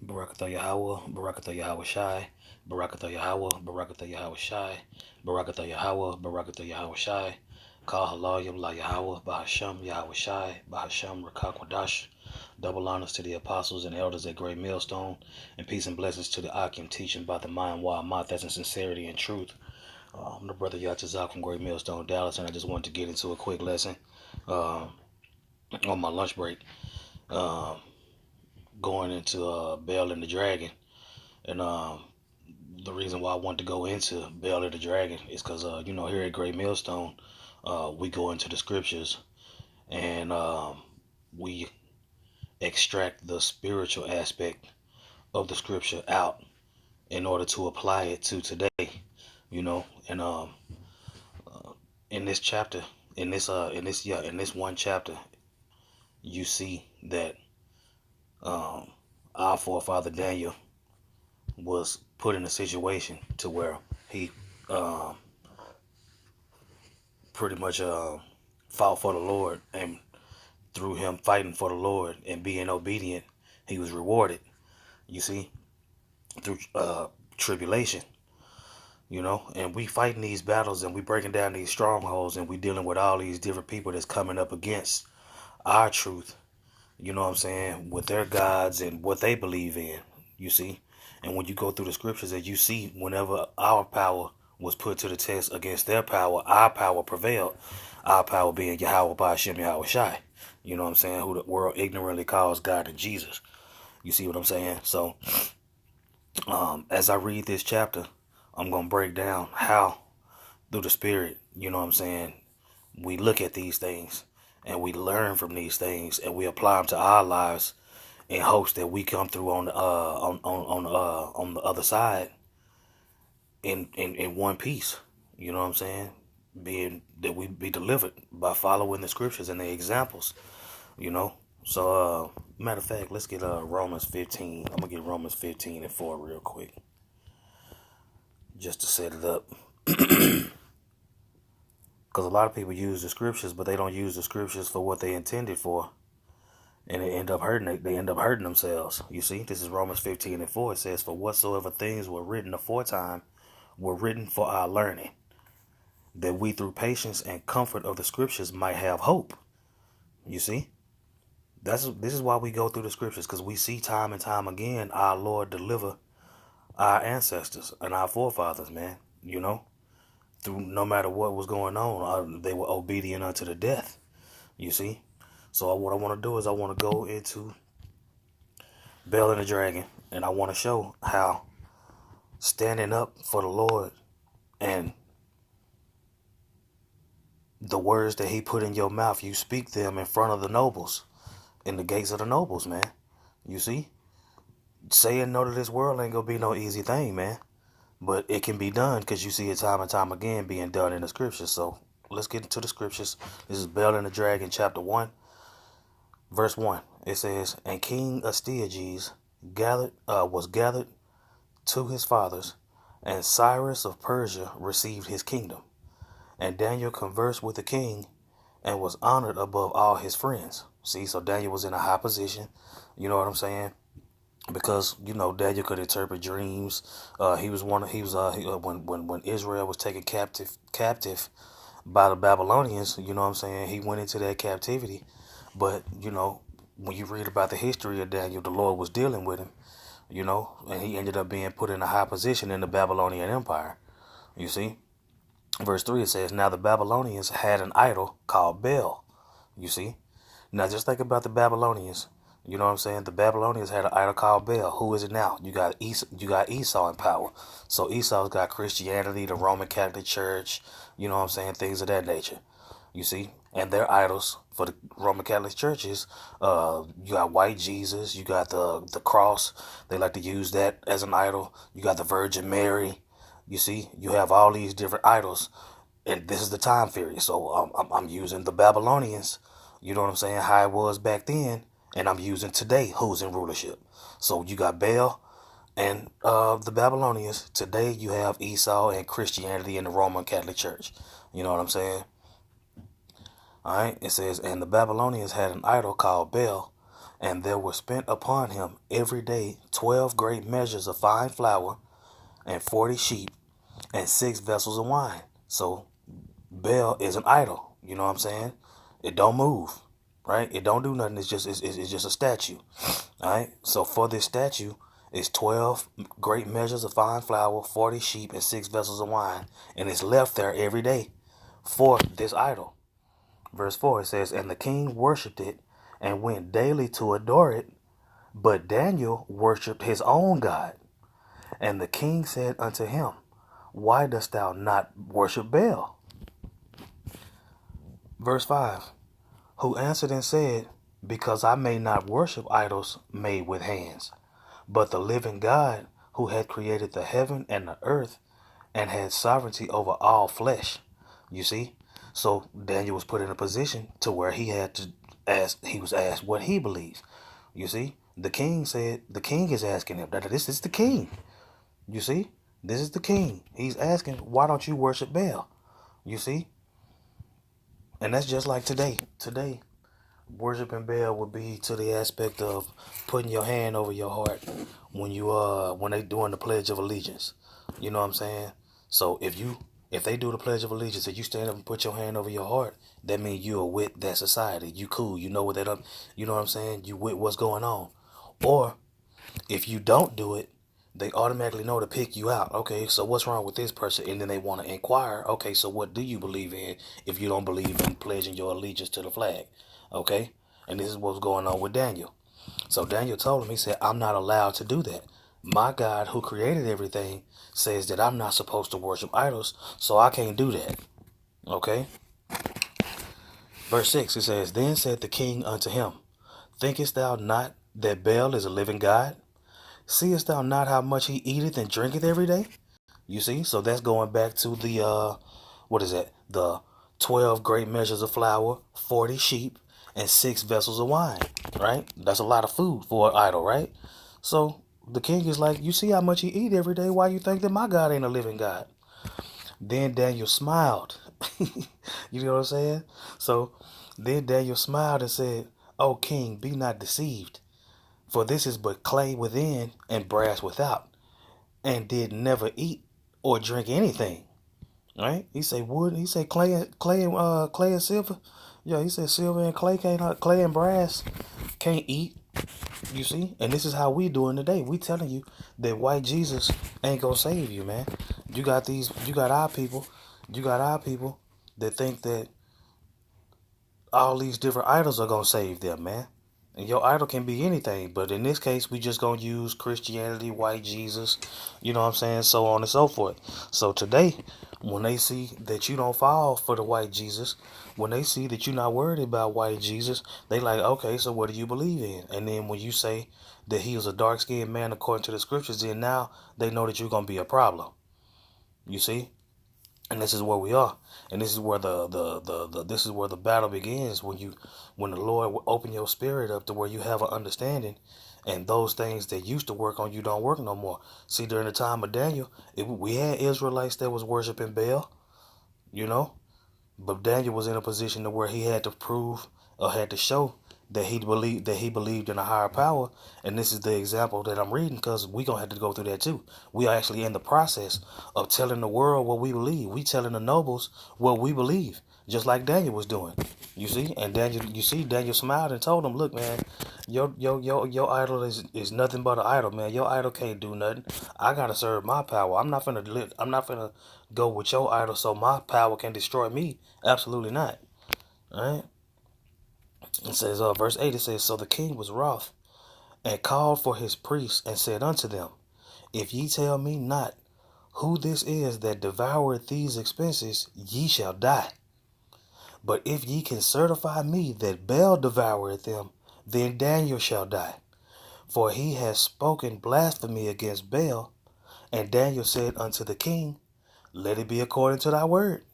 Barakatha Yahweh, Barakatha Yahweh Shai, Barakatha Yahweh, Barakatha Yahweh Shai, Barakatha Yahweh, Barakatha Yahweh Shai, Kal Halayim La Yahweh, Bahasham Yahweh Shai, Bahasham Rakakwadash. Double honors to the apostles and elders at Great Millstone, and peace and blessings to the Akim teaching by the mind wild mouth that's in sincerity and truth. I'm the brother Yatazak from Great Millstone, Dallas, and I just wanted to get into a quick lesson uh, on my lunch break. Um, Going into Bell and the Dragon. And the reason why I want to go into Bell of the Dragon is because, here at Great Millstone, we go into the scriptures and we extract the spiritual aspect of the scripture out in order to apply it to today, and in this chapter, in this one chapter, you see that um, our forefather Daniel was put in a situation to where he um, pretty much fought for the Lord, and through him fighting for the Lord and being obedient, he was rewarded. You see, through tribulation, and we fighting these battles and we breaking down these strongholds and we dealing with all these different people that's coming up against our truth. You know what I'm saying? With their gods and what they believe in. You see, and when you go through the scriptures, and you see, whenever our power was put to the test against their power, our power prevailed. Our power being Yahweh Ba'Shem Yahweh Shai. You know what I'm saying? Who the world ignorantly calls God and Jesus. You see what I'm saying? So, as I read this chapter, I'm going to break down how, through the Spirit, you know what I'm saying, we look at these things and we learn from these things and we apply them to our lives in hopes that we come through on the other side in one piece. You know what I'm saying? Being that we be delivered by following the scriptures and the examples. You know. So matter of fact, let's get Romans 15. I'm gonna get Romans 15 and 4 real quick, just to set it up. Because a lot of people use the scriptures, but they don't use the scriptures for what they intended for, and they end up hurting. They end up hurting themselves. You see, this is Romans 15 and 4. It says, "For whatsoever things were written aforetime were written for our learning, that we through patience and comfort of the scriptures might have hope." You see, this is why we go through the scriptures, because we see time and time again our Lord deliver our ancestors and our forefathers, man. Through no matter what was going on, they were obedient unto the death. You see, so what I want to do is I want to go into Bell and the Dragon, and I want to show how standing up for the Lord and the words that he put in your mouth, you speak them in front of the nobles, in the gates of the nobles, man. You see? Saying no to this world ain't gonna be no easy thing, man. But it can be done because you see it time and time again being done in the scriptures. So let's get into the scriptures. This is Bel and the Dragon, chapter 1, verse 1. It says, "And King Astyages was gathered to his fathers, and Cyrus of Persia received his kingdom. And Daniel conversed with the king and was honored above all his friends." See, so Daniel was in a high position. You know what I'm saying? Because Daniel could interpret dreams. He was one. He was when Israel was taken captive by the Babylonians. You know what I'm saying? He went into that captivity. But when you read about the history of Daniel, the Lord was dealing with him. And he ended up being put in a high position in the Babylonian Empire. You see? Verse 3, it says, "Now the Babylonians had an idol called Bel." You see? Now just think about the Babylonians. You know what I'm saying? The Babylonians had an idol called Bel. Who is it now? You got Esau in power. So Esau's got Christianity, the Roman Catholic Church, you know what I'm saying? Things of that nature. You see? And their idols for the Roman Catholic churches, you got white Jesus, you got the cross. They like to use that as an idol. You got the Virgin Mary. You see, you have all these different idols, and this is the time period. So I'm using the Babylonians, you know what I'm saying, how it was back then, and I'm using today who's in rulership. So you got Baal and the Babylonians. Today you have Esau and Christianity in the Roman Catholic Church. You know what I'm saying? All right. It says, "And the Babylonians had an idol called Baal, And there were spent upon him every day 12 great measures of fine flour, and 40 sheep, and 6 vessels of wine. So Baal is an idol. You know what I'm saying? It don't move, right? It don't do nothing. It's just a statue. All right. So for this statue, it's 12 great measures of fine flour, 40 sheep, and 6 vessels of wine, and it's left there every day for this idol. Verse 4, it says, and the king worshipped it and went daily to adore it, but Daniel worshipped his own God. And the king said unto him, why dost thou not worship Baal? Verse 5, who answered and said, because I may not worship idols made with hands, but the living God who had created the heaven and the earth and had sovereignty over all flesh. You see? So Daniel was put in a position to where he was asked what he believes. You see? The king is asking him that this is the king. You see? This is the king. He's asking, why don't you worship Baal? You see? And that's just like today. Today, worshiping Baal would be to the aspect of putting your hand over your heart when they doing the Pledge of Allegiance. You know what I'm saying? So if they do the Pledge of Allegiance and you stand up and put your hand over your heart, that means you are with that society. You cool. You know you know what I'm saying? You with what's going on. Or if you don't do it, they automatically know to pick you out. Okay, so what's wrong with this person? And then they want to inquire. Okay, so what do you believe in if you don't believe in pledging your allegiance to the flag? Okay, and this is what's going on with Daniel. So Daniel told him, he said, I'm not allowed to do that. My God who created everything says that I'm not supposed to worship idols, so I can't do that. Okay? Verse 6, it says, then said the king unto him, thinkest thou not that Baal is a living God? Seest thou not how much he eateth and drinketh every day? You see? So that's going back to the, what is that? The 12 great measures of flour, 40 sheep, and 6 vessels of wine, right? That's a lot of food for an idol, right? So the king is like, you see how much he eat every day? Why you think that my God ain't a living God? Then Daniel smiled. You know what I'm saying? So then Daniel smiled and said, O king, be not deceived, for this is but clay within and brass without, and did never eat or drink anything. Right? He say wood. He say clay and silver. Yeah, he said silver and clay and brass can't eat. You see, and this is how we doing today. We telling you that white Jesus ain't gonna save you, man. You got our people that think that all these different idols are gonna save them, man. And your idol can be anything, but in this case, we just gonna use Christianity, white Jesus, you know what I'm saying, so on and so forth. So today, when they see that you don't fall for the white Jesus, when they see that you're not worried about white Jesus, they like, okay, so what do you believe in? And then when you say that he was a dark-skinned man according to the scriptures, then now they know that you're gonna be a problem. You see? And this is where we are, and this is where this is where the battle begins, when the Lord will open your spirit up to where you have an understanding, and those things that used to work on you don't work no more. See, during the time of Daniel, we had Israelites that was worshiping Baal, you know, but Daniel was in a position to where he had to prove or had to show that he believed in a higher power. And this is the example that I'm reading, because we're going to have to go through that too. We are actually in the process of telling the world what we believe. We telling the nobles what we believe, just like Daniel was doing. You see? And Daniel smiled and told him, look, man, your idol is nothing but an idol, man. Your idol can't do nothing. I got to serve my power. I'm not finna go with your idol so my power can destroy me. Absolutely not. All right? It says, verse 8, it says, so the king was wroth, and called for his priests, and said unto them, if ye tell me not who this is that devoureth these expenses, ye shall die. But if ye can certify me that Baal devoureth them, then Daniel shall die. For he has spoken blasphemy against Baal. And Daniel said unto the king, let it be according to thy word.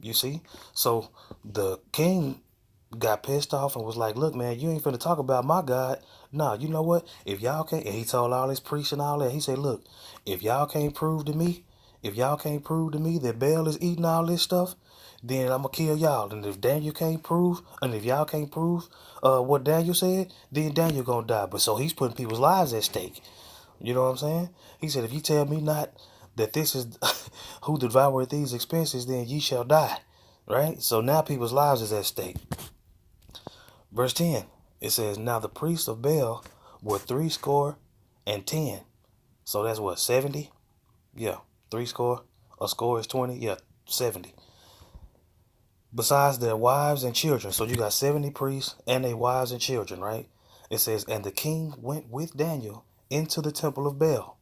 You see? So the king got pissed off and was like, look, man, you ain't finna talk about my God. Nah, you know what? If y'all can't, and he told all his priests and all that, he said, look, if y'all can't prove to me that Baal is eating all this stuff, then I'm gonna kill y'all. And if Daniel can't prove, and if y'all can't prove what Daniel said, then Daniel gonna die. But so he's putting people's lives at stake. You know what I'm saying? He said, if you tell me not that this is who devoureth these expenses, then ye shall die. Right? So now people's lives is at stake. Verse 10, it says, now the priests of Baal were 70. So that's what, 70? Yeah, 70. A score is 20. Yeah, 70. Besides their wives and children. So you got 70 priests and their wives and children, right? It says, and the king went with Daniel into the temple of Baal.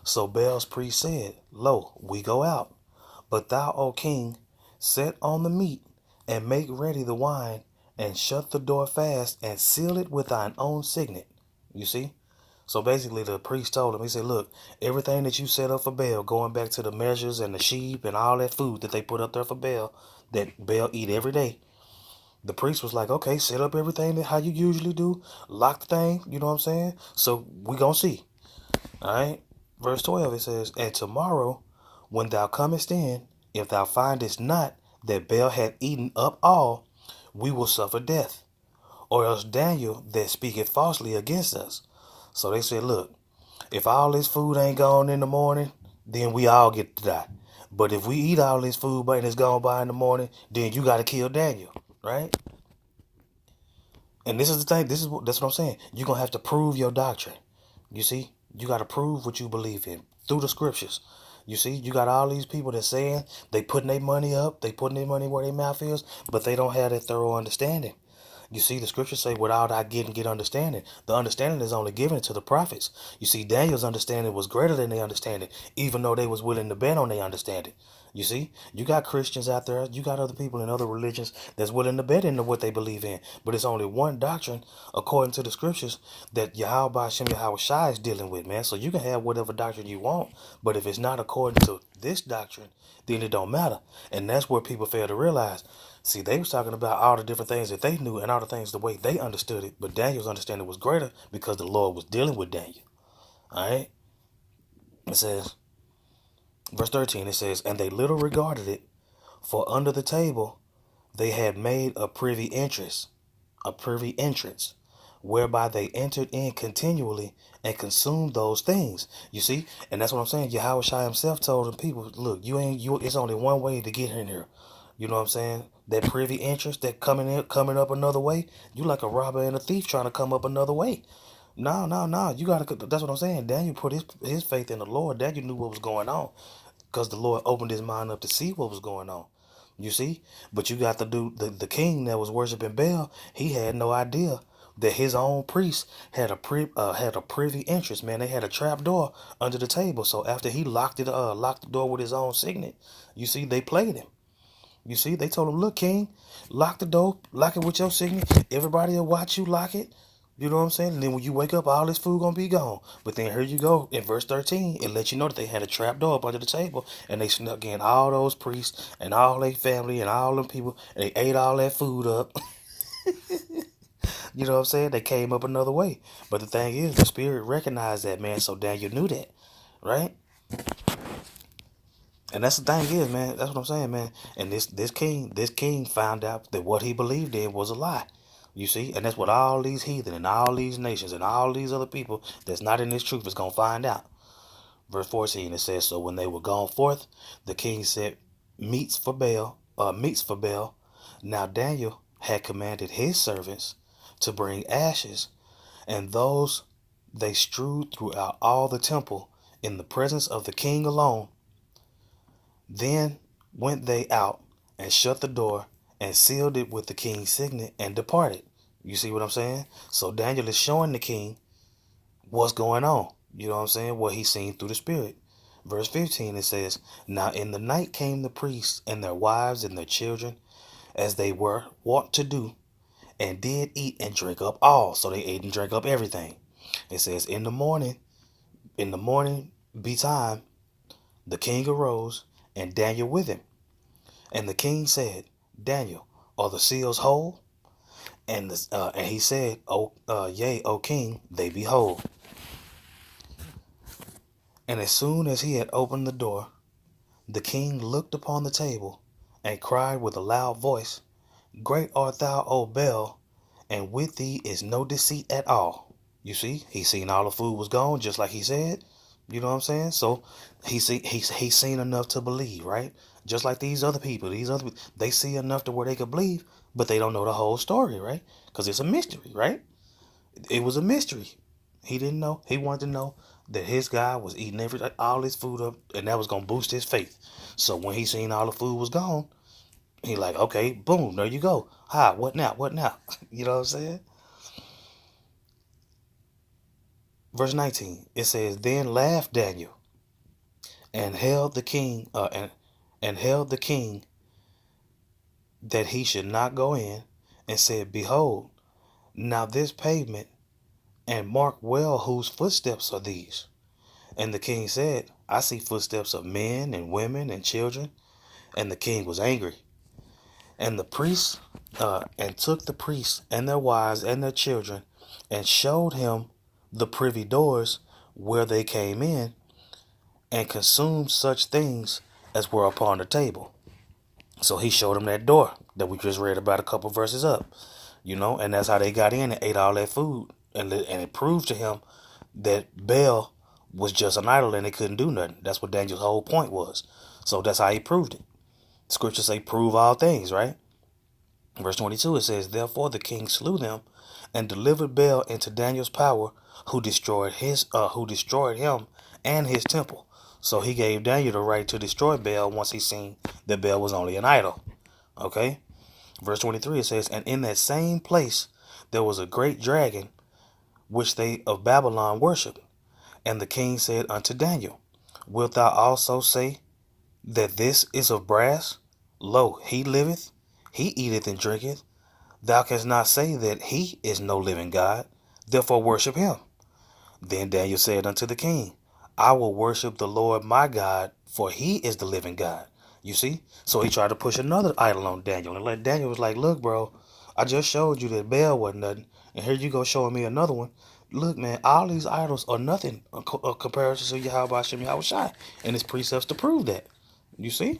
So Baal's priest said, lo, we go out. But thou, O king, set on the meat, and make ready the wine, and shut the door fast, and seal it with thine own signet. You see? So basically the priest told him, he said, look, everything that you set up for Baal, going back to the measures and the sheep and all that food that they put up there for Baal, that Baal eat every day. The priest was like, okay, set up everything that how you usually do. Lock the thing, you know what I'm saying? So we gonna see. All right? Verse 12, it says, and tomorrow, when thou comest in, if thou findest not that Baal hath eaten up all, we will suffer death. Or else Daniel that speaketh falsely against us. So they said, look, if all this food ain't gone in the morning, then we all get to die. But if we eat all this food but it's gone by in the morning, then you got to kill Daniel, right? And this is the thing. That's what I'm saying. You're going to have to prove your doctrine. You see, you got to prove what you believe in through the scriptures. You see, you got all these people that saying they putting their money up, they putting their money where their mouth is, but they don't have that thorough understanding. You see, the scriptures say, without I get understanding. The understanding is only given to the prophets. You see, Daniel's understanding was greater than their understanding, even though they was willing to bet on their understanding. You see, you got Christians out there, you got other people in other religions that's willing to bet into what they believe in. But it's only one doctrine, according to the scriptures, that Yahweh Hashem Yahweh Shai is dealing with, man. So you can have whatever doctrine you want, but if it's not according to this doctrine, then it don't matter. And that's where people fail to realize. See, they was talking about all the different things that they knew and all the things the way they understood it, but Daniel's understanding was greater because the Lord was dealing with Daniel. All right? It says, verse 13, it says, and they little regarded it, for under the table they had made a privy entrance, whereby they entered in continually and consumed those things. You see? And that's what I'm saying. Yahweh Shai himself told the people, look, it's only one way to get in here. You know what I'm saying? That privy entrance, that coming up another way, you like a robber and a thief trying to come up another way. No. You gotta. That's what I'm saying. Daniel put his faith in the Lord. Daniel knew what was going on, because the Lord opened his mind up to see what was going on. You see? But you got the king that was worshiping Baal. He had no idea that his own priest had a privy entrance. Man, they had a trap door under the table. So after he locked the door with his own signet, you see, they played him. You see, they told him, look, king, lock the door, lock it with your signet. Everybody will watch you lock it. You know what I'm saying? And then when you wake up, all this food gonna be gone. But then here you go in verse 13, it lets you know that they had a trap door up under the table, and they snuck in all those priests and all their family and all them people, and they ate all that food up. You know what I'm saying? They came up another way. But the thing is, the spirit recognized that, man. So Daniel knew that, right? And that's the thing is, man. That's what I'm saying, man. And this king found out that what he believed in was a lie. You see, and that's what all these heathen and all these nations and all these other people that's not in this truth is gonna find out. Verse 14, it says, so when they were gone forth, the king set meats for Baal. Now Daniel had commanded his servants to bring ashes, and those they strewed throughout all the temple in the presence of the king alone. Then went they out and shut the door and sealed it with the king's signet and departed. You see what I'm saying? So Daniel is showing the king what's going on. You know what I'm saying? What he's seen through the spirit. Verse 15, it says, now in the night came the priests and their wives and their children, as they were wont to do, and did eat and drink up all. So they ate and drank up everything. It says, in the morning betime, the king arose, and Daniel with him. And the king said, Daniel, are the seals whole? And he said, yea, O king, they be whole. And as soon as he had opened the door, the king looked upon the table and cried with a loud voice, Great art thou, O Bel, and with thee is no deceit at all. You see, he seen all the food was gone, just like he said. You know what I'm saying? So he seen enough to believe, right? Just like these other they see enough to where they could believe, but they don't know the whole story, right? Because it's a mystery, right? It was a mystery. He didn't know. He wanted to know that his guy was eating all his food up, and that was gonna boost his faith. So when he seen all the food was gone, he like, okay, boom, there you go. Hi, what now? What now? You know what I'm saying? Verse 19, it says, Then laughed Daniel and held the king, and held the king that he should not go in, and said, Behold, now this pavement, and mark well whose footsteps are these. And the king said, I see footsteps of men and women and children. And the king was angry. And the priests, and took the priests and their wives and their children, and showed him the privy doors where they came in, and consumed such things as were upon the table. So he showed him that door that we just read about a couple verses up, and that's how they got in and ate all that food. And it proved to him that Baal was just an idol and they couldn't do nothing. That's what Daniel's whole point was. So that's how he proved it. Scriptures say prove all things, right? Verse 22, it says, Therefore the king slew them and delivered Baal into Daniel's power, who destroyed him and his temple. So he gave Daniel the right to destroy Baal once he seen that Baal was only an idol. Okay? Verse 23, it says, And in that same place there was a great dragon, which they of Babylon worship. And the king said unto Daniel, Wilt thou also say that this is of brass? Lo, he liveth, he eateth and drinketh. Thou canst not say that he is no living God, therefore worship him. Then Daniel said unto the king, I will worship the Lord my God, for he is the living God. You see? So he tried to push another idol on Daniel. And like Daniel was like, look, bro, I just showed you that Baal wasn't nothing. And here you go showing me another one. Look, man, all these idols are nothing compared to Yahweh Hashem Yahweh Shai. And his precepts to prove that. You see?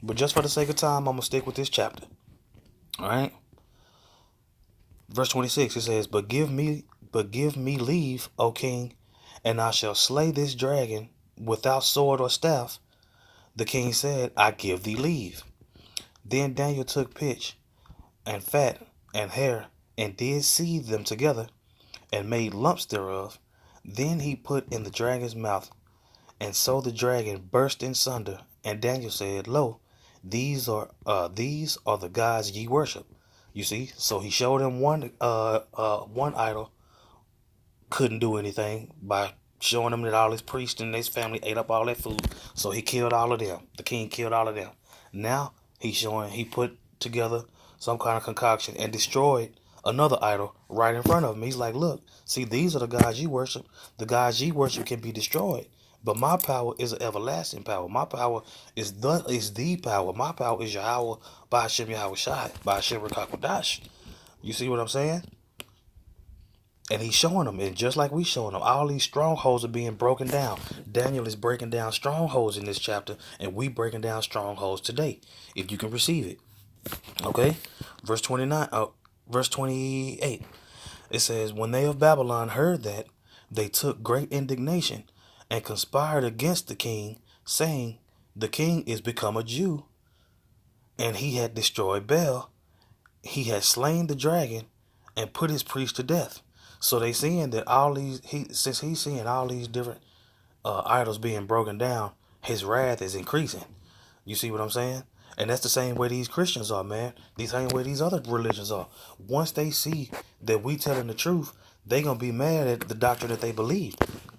But just for the sake of time, I'm going to stick with this chapter. All right? Verse 26, it says, But give me leave, O king, and I shall slay this dragon without sword or staff. The king said, I give thee leave. Then Daniel took pitch and fat and hair, and did seethe them together, and made lumps thereof. Then he put in the dragon's mouth, and so the dragon burst in sunder. And Daniel said, Lo, these are the gods ye worship. You see, so he showed him one idol couldn't do anything by showing him that all his priests and his family ate up all that food. So he killed all of them. The king killed all of them. Now he put together some kind of concoction and destroyed another idol right in front of him. He's like, look, see, these are the gods you worship. The gods you worship can be destroyed. But my power is an everlasting power. My power is the power. My power is Yahweh by Hashem Yahweh Shai, by Hashem Rakakwadash. You see what I'm saying? And he's showing them, and just like we showing them, all these strongholds are being broken down. Daniel is breaking down strongholds in this chapter, and we breaking down strongholds today, if you can receive it. Okay? Verse 28. It says, When they of Babylon heard that, they took great indignation, and conspired against the king, saying, The king is become a Jew, and he had destroyed Baal. He had slain the dragon, and put his priest to death. So they seeing that since he's seeing all these different idols being broken down, his wrath is increasing. You see what I'm saying? And that's the same way these Christians are, man. The same way these other religions are. Once they see that we telling the truth, they gonna be mad at the doctrine that they believe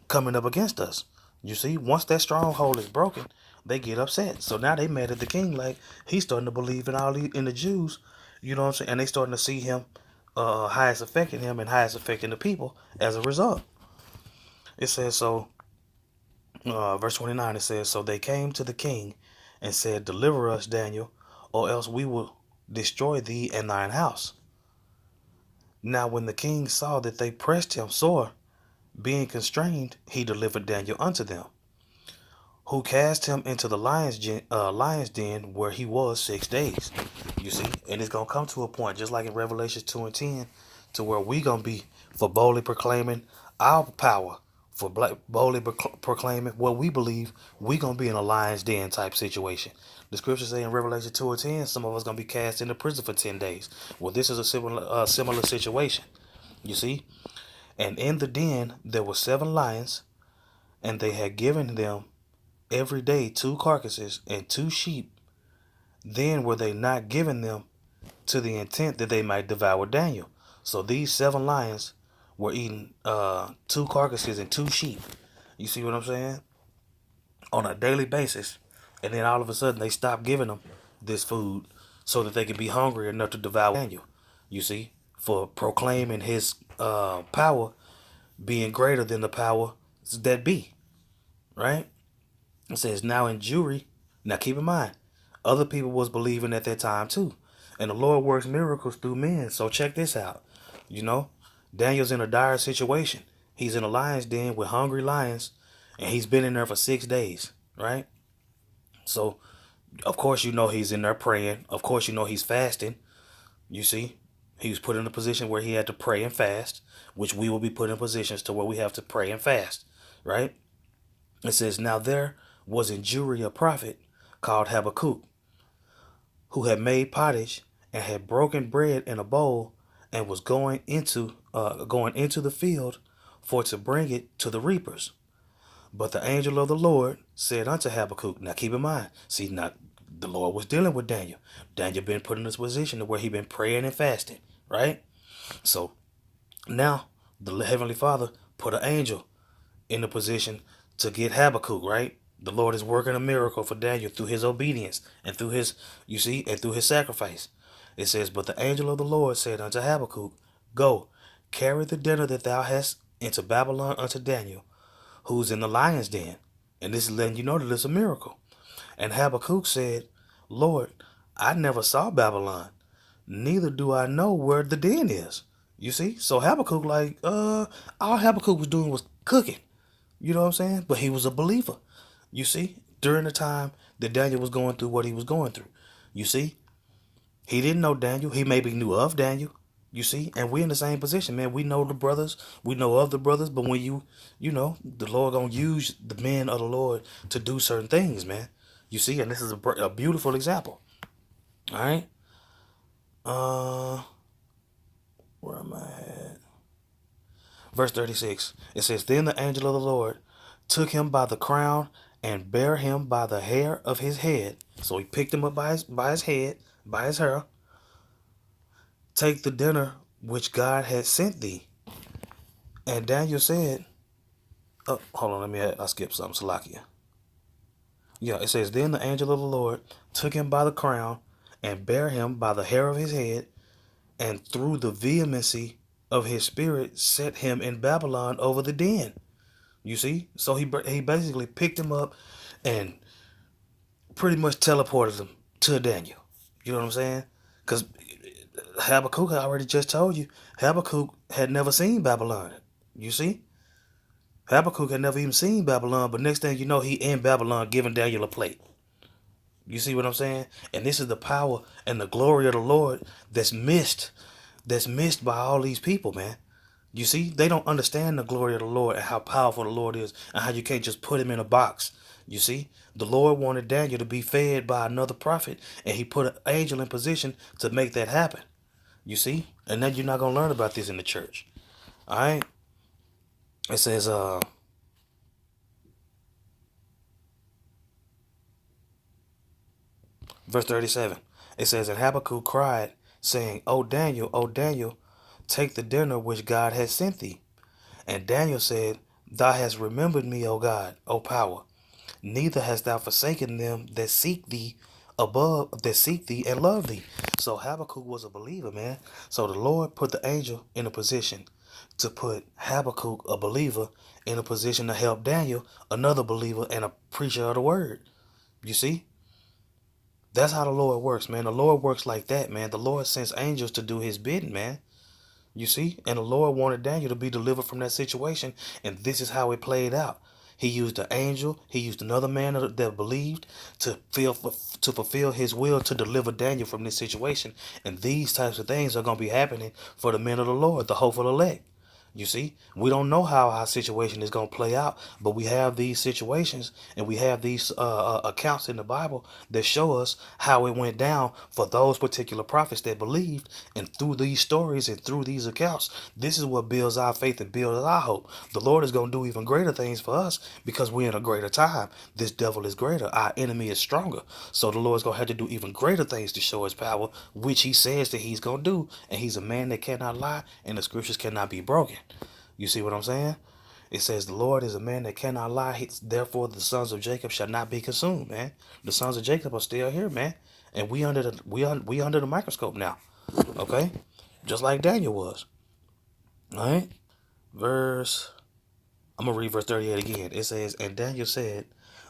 coming up against us. You see, once that stronghold is broken, they get upset. So now they mad at the king, like he's starting to believe in the Jews. You know what I'm saying? And they starting to see him, how it's affecting him and how it's affecting the people as a result. It says so. Verse 29, it says, So they came to the king and said, Deliver us, Daniel, or else we will destroy thee and thine house. Now when the king saw that they pressed him sore, being constrained, he delivered Daniel unto them. who cast him into the lion's den where he was 6 days. You see, and it's gonna come to a point, just like in Revelation 2:10, to where we gonna be for boldly proclaiming our power, for boldly proclaiming what we believe. We gonna be in a lion's den type situation. The scriptures say in Revelation 2:10, some of us gonna be cast into prison for 10 days. Well, this is a similar situation. You see, and in the den there were 7 lions, and they had given them every day 2 carcasses and 2 sheep. Then were they not given them to the intent that they might devour Daniel. So these 7 lions were eating 2 carcasses and 2 sheep. You see what I'm saying? On a daily basis. And then all of a sudden they stopped giving them this food so that they could be hungry enough to devour Daniel. You see? For proclaiming his power being greater than the power that be. Right? It says, now in Jewry, now keep in mind, other people was believing at that time too. And the Lord works miracles through men. So check this out. You know, Daniel's in a dire situation. He's in a lion's den with hungry lions, and he's been in there for 6 days, right? So, of course, you know he's in there praying. Of course, you know he's fasting. You see, he was put in a position where he had to pray and fast, which we will be put in positions to where we have to pray and fast, right? It says, now there was in Jewry a prophet called Habakkuk, who had made pottage and had broken bread in a bowl and was going into the field for to bring it to the reapers. But the angel of the Lord said unto Habakkuk, now keep in mind, see, now the Lord was dealing with Daniel. Daniel been put in this position where he been praying and fasting, right? So now the Heavenly Father put an angel in the position to get Habakkuk, right? The Lord is working a miracle for Daniel through his obedience and through his, you see, and through his sacrifice. It says, but the angel of the Lord said unto Habakkuk, go, carry the dinner that thou hast into Babylon unto Daniel, who's in the lion's den. And this is letting you know that it's a miracle. And Habakkuk said, Lord, I never saw Babylon, neither do I know where the den is. You see? So Habakkuk, like, all Habakkuk was doing was cooking. You know what I'm saying? But he was a believer. You see? During the time that Daniel was going through what he was going through. You see? He didn't know Daniel. He maybe knew of Daniel. You see? And we're in the same position, man. We know the brothers. We know of the brothers. But when you know, the Lord gonna use the men of the Lord to do certain things, man. You see? And this is a beautiful example. All right? Where am I at? Verse 36. It says, then the angel of the Lord took him by the crown and bare him by the hair of his head. So he picked him up by his head, by his hair. Take the dinner which God had sent thee. And Daniel said, oh, hold on, I skipped something, Salakia. Yeah, it says, then the angel of the Lord took him by the crown and bare him by the hair of his head, and through the vehemency of his spirit set him in Babylon over the den. You see? So he basically picked him up and pretty much teleported him to Daniel. You know what I'm saying? Because Habakkuk, I already just told you, Habakkuk had never seen Babylon. You see? Habakkuk had never even seen Babylon, but next thing you know, he in Babylon giving Daniel a plate. You see what I'm saying? And this is the power and the glory of the Lord that's missed by all these people, man. You see, they don't understand the glory of the Lord and how powerful the Lord is and how you can't just put him in a box. You see, the Lord wanted Daniel to be fed by another prophet, and he put an angel in position to make that happen. You see, and then you're not going to learn about this in the church. All right. It says, verse 37, it says, and Habakkuk cried, saying, O Daniel, take the dinner which God has sent thee. And Daniel said, thou hast remembered me, O God, O power. Neither hast thou forsaken them that seek thee and love thee. So Habakkuk was a believer, man. So the Lord put the angel in a position to put Habakkuk, a believer, in a position to help Daniel, another believer and a preacher of the word. You see? That's how the Lord works, man. The Lord works like that, man. The Lord sends angels to do his bidding, man. You see? And the Lord wanted Daniel to be delivered from that situation, and this is how it played out. He used an angel. He used another man that believed to fulfill his will to deliver Daniel from this situation. And these types of things are going to be happening for the men of the Lord, the hopeful elect. You see, we don't know how our situation is going to play out, but we have these situations and we have these accounts in the Bible that show us how it went down for those particular prophets that believed. And through these stories and through these accounts, this is what builds our faith and builds our hope. The Lord is going to do even greater things for us because we're in a greater time. This devil is greater. Our enemy is stronger. So the Lord's going to have to do even greater things to show his power, which he says that he's going to do. And he's a man that cannot lie, and the scriptures cannot be broken. You see what I'm saying? It says the Lord is a man that cannot lie. Therefore, the sons of Jacob shall not be consumed, man. The sons of Jacob are still here, man, and we under the microscope now. Okay, just like Daniel was. All right, I'm gonna read verse 38 again. It says, "And Daniel said,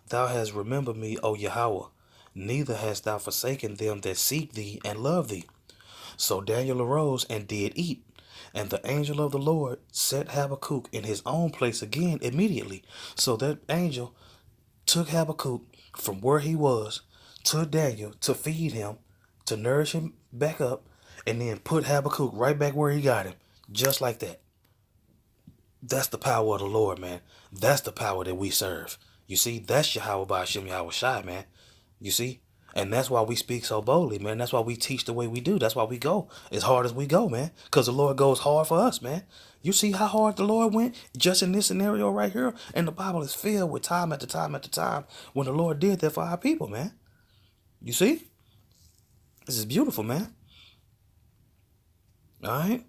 Thou hast remembered me, O Yahweh, neither hast thou forsaken them that seek thee and love thee. So Daniel arose and did eat. And the angel of the Lord set Habakkuk in his own place again immediately. So that angel took Habakkuk from where he was to Daniel to feed him, to nourish him back up, and then put Habakkuk right back where he got him. Just like that. That's the power of the Lord, man. That's the power that we serve. You see, that's Yahweh Ba'ashem Yahweh Shai, man. You see? And that's why we speak so boldly, man. That's why we teach the way we do. That's why we go as hard as we go, man. Because the Lord goes hard for us, man. You see how hard the Lord went just in this scenario right here? And the Bible is filled with time after time after time when the Lord did that for our people, man. You see? This is beautiful, man. All right.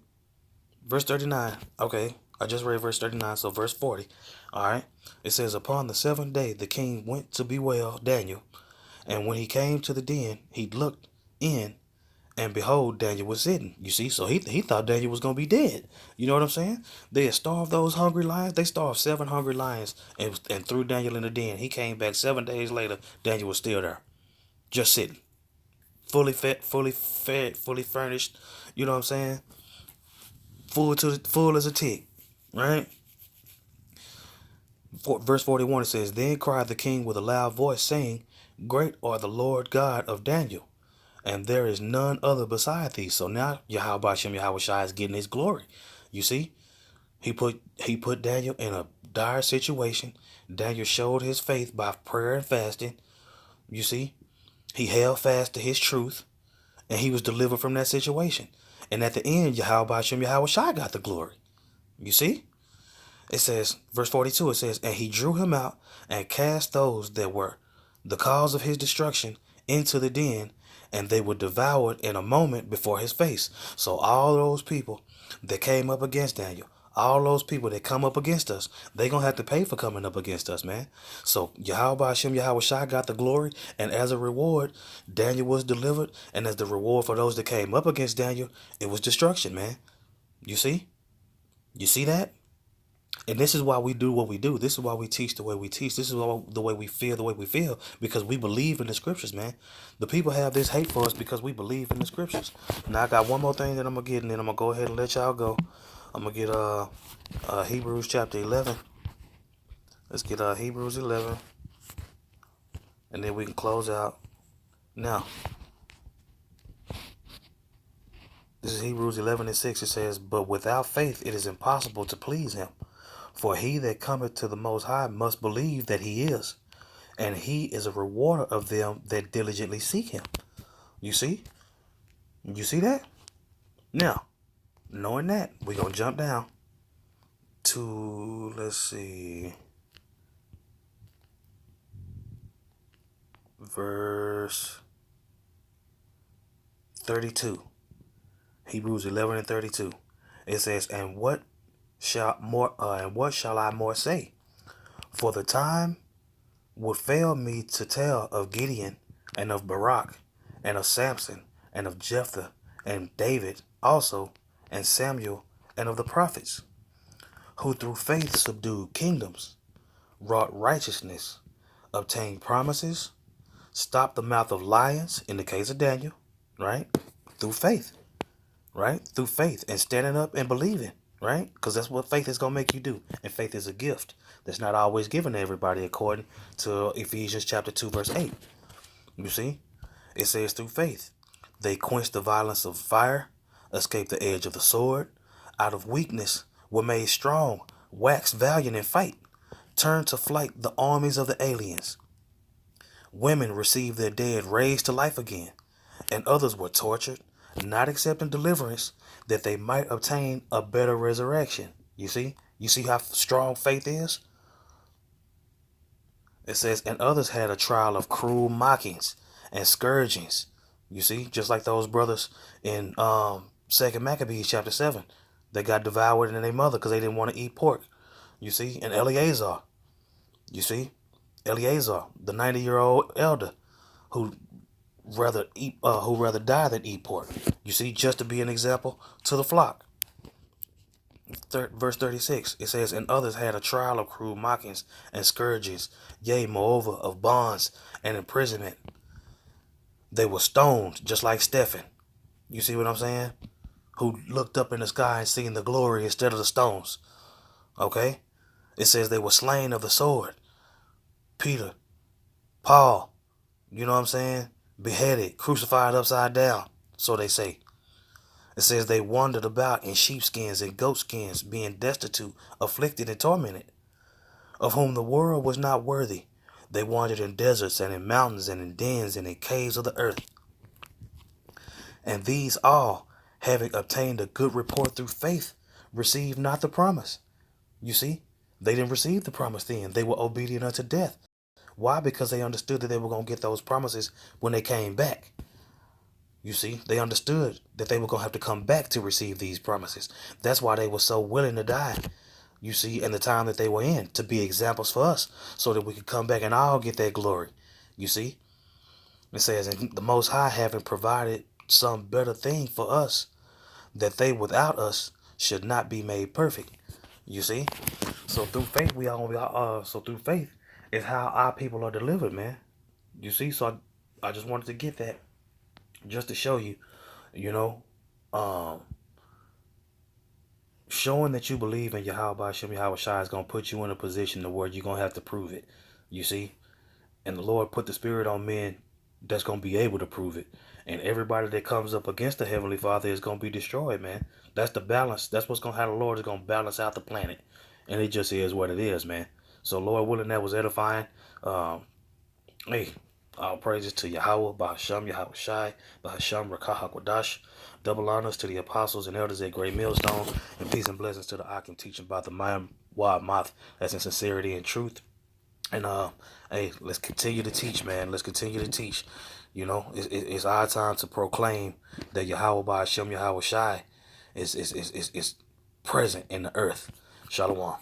Verse 39. Okay. I just read verse 39, so verse 40. All right. It says, Upon the seventh day the king went to bewail Daniel. And when he came to the den, he looked in, and behold, Daniel was sitting. You see, so he thought Daniel was going to be dead. You know what I'm saying? They had starved those hungry lions. They starved 7 hungry lions and threw Daniel in the den. He came back 7 days later. Daniel was still there, just sitting, fully fed, fully furnished. You know what I'm saying? Full as a tick, right? Verse 41, it says, Then cried the king with a loud voice, saying, Great are the Lord God of Daniel, and there is none other beside thee. So now Yahweh Ba'ashem Yahweh Shai is getting his glory. You see, he put Daniel in a dire situation. Daniel showed his faith by prayer and fasting. You see, he held fast to his truth, and he was delivered from that situation. And at the end, Yahweh Ba'ashem Yahweh Shai got the glory. You see? It says, verse 42, it says, And he drew him out and cast those that were the cause of his destruction into the den, and they were devoured in a moment before his face. So all those people that came up against Daniel, all those people that come up against us, they going to have to pay for coming up against us, man. So Yahweh Ba'ashem Yahweh Shai got the glory, and as a reward, Daniel was delivered, and as the reward for those that came up against Daniel, it was destruction, man. You see? You see that? And this is why we do what we do. This is why we teach the way we teach. This is why the way we feel the way we feel, because we believe in the scriptures, man. The people have this hate for us because we believe in the scriptures. Now I got one more thing that I'm gonna get, and then I'm gonna go ahead and let y'all go. I'm gonna get Hebrews chapter 11. Let's get Hebrews 11, and then we can close out. Now, this is Hebrews 11:6. It says, But without faith it is impossible to please him. For he that cometh to the Most High must believe that he is, and he is a rewarder of them that diligently seek him. You see? You see that? Now, knowing that, we're going to jump down to, let's see, verse 32. Hebrews 11:32. It says, And what shall I more say? For the time would fail me to tell of Gideon, and of Barak, and of Samson, and of Jephthah, and David also, and Samuel, and of the prophets, who through faith subdued kingdoms, wrought righteousness, obtained promises, stopped the mouth of lions, in the case of Daniel, right? Through faith, right? Through faith and standing up and believing. right? Because that's what faith is going to make you do. And faith is a gift that's not always given to everybody, according to Ephesians chapter 2, verse 8. You see? It says through faith, they quenched the violence of fire, escaped the edge of the sword, out of weakness were made strong, waxed valiant in fight, turned to flight the armies of the aliens. Women received their dead raised to life again, and others were tortured, not accepting deliverance, that they might obtain a better resurrection. You see? You see how strong faith is? It says, and others had a trial of cruel mockings and scourgings. You see, just like those brothers in Second Maccabees chapter 7. They got devoured in their mother because they didn't want to eat pork. You see, and Eleazar. You see, Eleazar, the 90-year-old elder who rather die than eat pork. You see, just to be an example to the flock. Verse 36, it says, and others had a trial of cruel mockings and scourges, yea, moreover, of bonds and imprisonment. They were stoned, just like Stephen. You see what I'm saying? Who looked up in the sky and seen the glory instead of the stones. Okay? It says they were slain of the sword. Peter, Paul, you know what I'm saying? Beheaded, crucified upside down, so they say. It says they wandered about in sheepskins and goatskins, being destitute, afflicted, and tormented, of whom the world was not worthy. They wandered in deserts and in mountains and in dens and in caves of the earth. And these all, having obtained a good report through faith, received not the promise. You see, they didn't receive the promise then. They were obedient unto death. Why? Because they understood that they were going to get those promises when they came back. You see, they understood that they were going to have to come back to receive these promises. That's why they were so willing to die. You see, in the time that they were in, to be examples for us, so that we could come back and all get that glory. You see, it says, and the Most High having provided some better thing for us, that they without us should not be made perfect. You see, so through faith so through faith is how our people are delivered, man. You see, so I just wanted to get that, just to show you, you know, showing that you believe in Yahweh Hashem Yahweh Shai is going to put you in a position to where you're going to have to prove it. You see? And the Lord put the Spirit on men that's going to be able to prove it. And everybody that comes up against the Heavenly Father is going to be destroyed, man. That's the balance. That's what's going to have the Lord is going to balance out the planet. And it just is what it is, man. So, Lord willing, that was edifying. Hey, all praises to Yahweh, Bahasham, Yahweh Shai, Bahasham, Rakah HaKodash. Double honors to the apostles and elders at Great Millstone. And peace and blessings to the Akim teaching about the mind, wide mouth that's in sincerity and truth. And hey, let's continue to teach, man. Let's continue to teach. You know, it's our time to proclaim that Yahweh Bahasham, Yahweh Shai is present in the earth. Shalom.